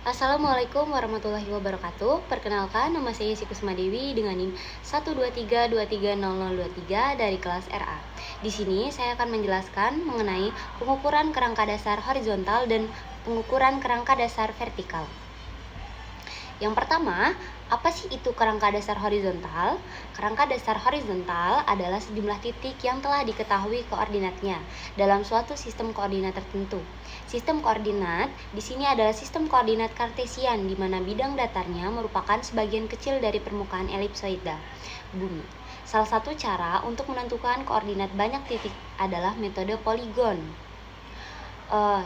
Assalamualaikum warahmatullahi wabarakatuh. Perkenalkan, nama saya Siti Kusmadewi dengan NIM 123230023 dari kelas RA. Di sini saya akan menjelaskan mengenai pengukuran kerangka dasar horizontal dan pengukuran kerangka dasar vertikal. Yang pertama, apa sih itu kerangka dasar horizontal? Kerangka dasar horizontal adalah sejumlah titik yang telah diketahui koordinatnya dalam suatu sistem koordinat tertentu. Sistem koordinat di sini adalah sistem koordinat kartesian di mana bidang datarnya merupakan sebagian kecil dari permukaan elipsoida bumi. Salah satu cara untuk menentukan koordinat banyak titik adalah metode poligon.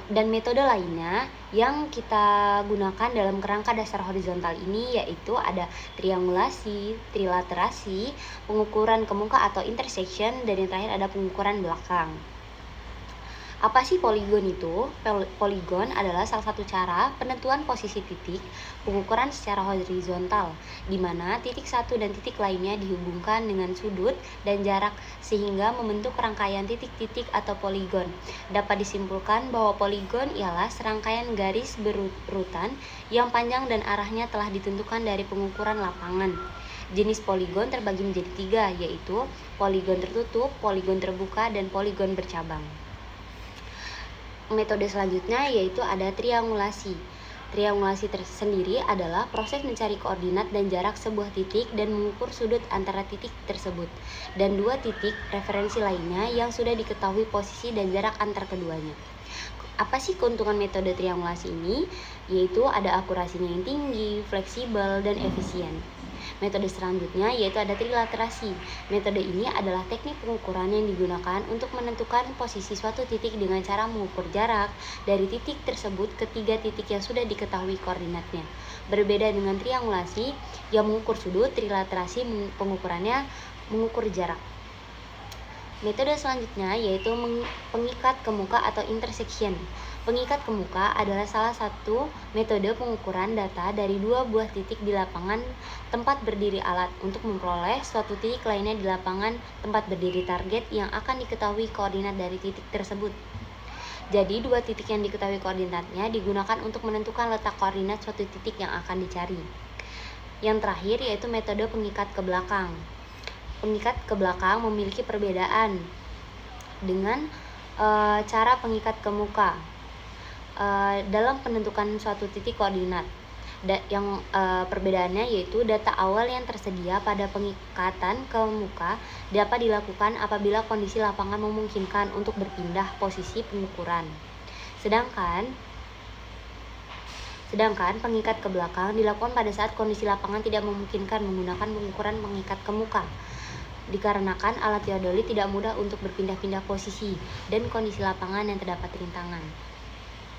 Dan metode lainnya yang kita gunakan dalam kerangka dasar horizontal ini yaitu ada triangulasi, trilaterasi, pengukuran kemuka atau intersection, dan yang terakhir ada pengukuran belakang. Apa sih poligon itu? Poligon adalah salah satu cara penentuan posisi titik pengukuran secara horizontal, di mana titik satu dan titik lainnya dihubungkan dengan sudut dan jarak sehingga membentuk rangkaian titik-titik atau poligon. Dapat disimpulkan bahwa poligon ialah serangkaian garis berurutan yang panjang dan arahnya telah ditentukan dari pengukuran lapangan. Jenis poligon terbagi menjadi 3, yaitu poligon tertutup, poligon terbuka, dan poligon bercabang. Metode selanjutnya yaitu ada triangulasi. Triangulasi tersendiri adalah proses mencari koordinat dan jarak sebuah titik dan mengukur sudut antara titik tersebut dan dua titik referensi lainnya yang sudah diketahui posisi dan jarak antar keduanya. Apa sih keuntungan metode triangulasi ini? Yaitu ada akurasinya yang tinggi, fleksibel, dan efisien. Metode selanjutnya yaitu ada trilaterasi. Metode ini adalah teknik pengukuran yang digunakan untuk menentukan posisi suatu titik dengan cara mengukur jarak dari titik tersebut ke 3 titik yang sudah diketahui koordinatnya. Berbeda dengan triangulasi yang mengukur sudut, trilaterasi pengukurannya mengukur jarak. Metode selanjutnya yaitu pengikat kemuka atau intersection. Pengikat kemuka adalah salah satu metode pengukuran data dari dua buah titik di lapangan tempat berdiri alat untuk memperoleh suatu titik lainnya di lapangan tempat berdiri target yang akan diketahui koordinat dari titik tersebut. Jadi dua titik yang diketahui koordinatnya digunakan untuk menentukan letak koordinat suatu titik yang akan dicari. Yang terakhir yaitu metode pengikat ke belakang. Pengikat ke belakang memiliki perbedaan dengan cara pengikat ke muka dalam penentukan suatu titik koordinat. Perbedaannya yaitu data awal yang tersedia pada pengikatan ke muka dapat dilakukan apabila kondisi lapangan memungkinkan untuk berpindah posisi pengukuran. Sedangkan pengikat ke belakang dilakukan pada saat kondisi lapangan tidak memungkinkan menggunakan pengukuran pengikat ke muka. Dikarenakan alat teodolit tidak mudah untuk berpindah-pindah posisi dan kondisi lapangan yang terdapat rintangan.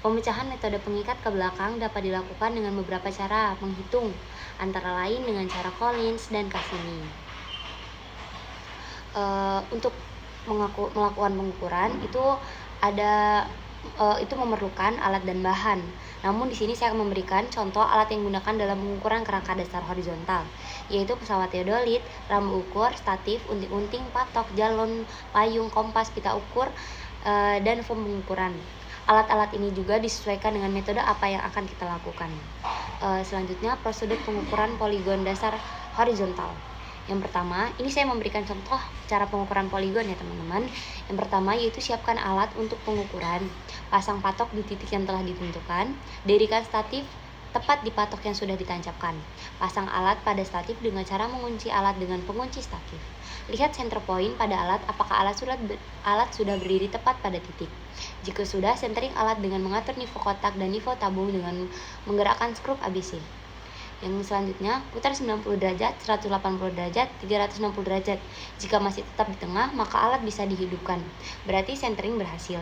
Pemecahan metode pengikat ke belakang dapat dilakukan dengan beberapa cara menghitung, antara lain dengan cara Collins dan Cassini. Untuk melakukan pengukuran itu memerlukan alat dan bahan. Namun di sini saya akan memberikan contoh alat yang digunakan dalam pengukuran kerangka dasar horizontal, yaitu pesawat teodolit, rambu ukur, statif, unting-unting, patok, jalon, payung, kompas, pita ukur, dan foam pengukuran. Alat-alat ini juga disesuaikan dengan metode apa yang akan kita lakukan. Selanjutnya prosedur pengukuran poligon dasar horizontal. Yang pertama, ini saya memberikan contoh cara pengukuran poligon ya teman-teman. Yang pertama yaitu siapkan alat untuk pengukuran. Pasang patok di titik yang telah ditentukan. Dirikan statif tepat di patok yang sudah ditancapkan. Pasang alat pada statif dengan cara mengunci alat dengan pengunci statif. Lihat center point pada alat apakah alat sudah berdiri tepat pada titik. Jika sudah, centering alat dengan mengatur nivou kotak dan nivou tabung dengan menggerakkan skrup ABC. Yang selanjutnya, putar 90 derajat, 180 derajat, 360 derajat. Jika masih tetap di tengah, maka alat bisa dihidupkan. Berarti centering berhasil.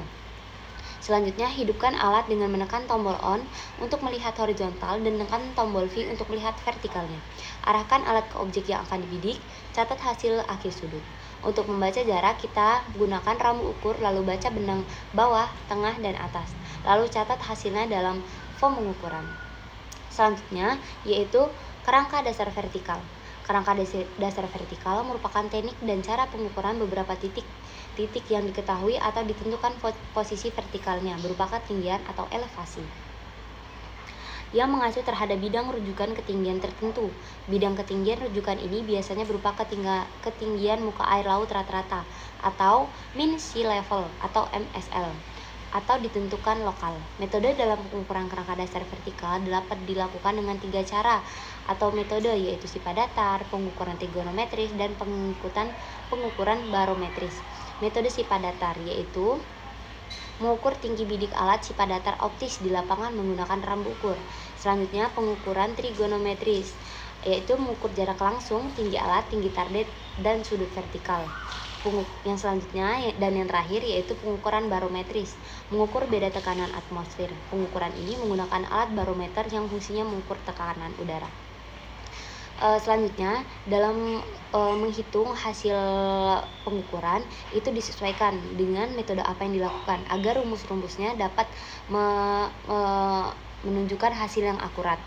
Selanjutnya, hidupkan alat dengan menekan tombol on untuk melihat horizontal dan tekan tombol V untuk melihat vertikalnya. Arahkan alat ke objek yang akan dibidik, catat hasil akhir sudut. Untuk membaca jarak, kita gunakan rambu ukur lalu baca benang bawah, tengah, dan atas. Lalu catat hasilnya dalam form pengukuran. Selanjutnya yaitu kerangka dasar vertikal. Kerangka dasar vertikal merupakan teknik dan cara pengukuran beberapa titik yang diketahui atau ditentukan posisi vertikalnya berupa ketinggian atau elevasi. yang mengacu terhadap bidang rujukan ketinggian tertentu. Bidang ketinggian rujukan ini biasanya berupa ketinggian muka air laut rata-rata atau mean sea level atau MSL atau ditentukan lokal. Metode dalam pengukuran kerangka dasar vertikal dapat dilakukan dengan 3 cara atau metode, yaitu sifat datar, pengukuran trigonometris, dan pengukuran barometris. Metode sifat datar yaitu mengukur tinggi bidik alat sifat datar optis di lapangan menggunakan rambu ukur. Selanjutnya pengukuran trigonometris yaitu mengukur jarak langsung, tinggi alat, tinggi target, dan sudut vertikal. Yang selanjutnya dan yang terakhir yaitu pengukuran barometris, mengukur beda tekanan atmosfer. Pengukuran ini menggunakan alat barometer yang fungsinya mengukur tekanan udara. Selanjutnya dalam menghitung hasil pengukuran itu disesuaikan dengan metode apa yang dilakukan agar rumus-rumusnya dapat menunjukkan hasil yang akurat.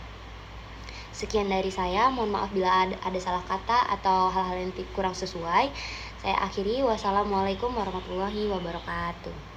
Sekian dari saya, mohon maaf bila ada salah kata atau hal-hal yang kurang sesuai. Saya akhiri, wassalamualaikum warahmatullahi wabarakatuh.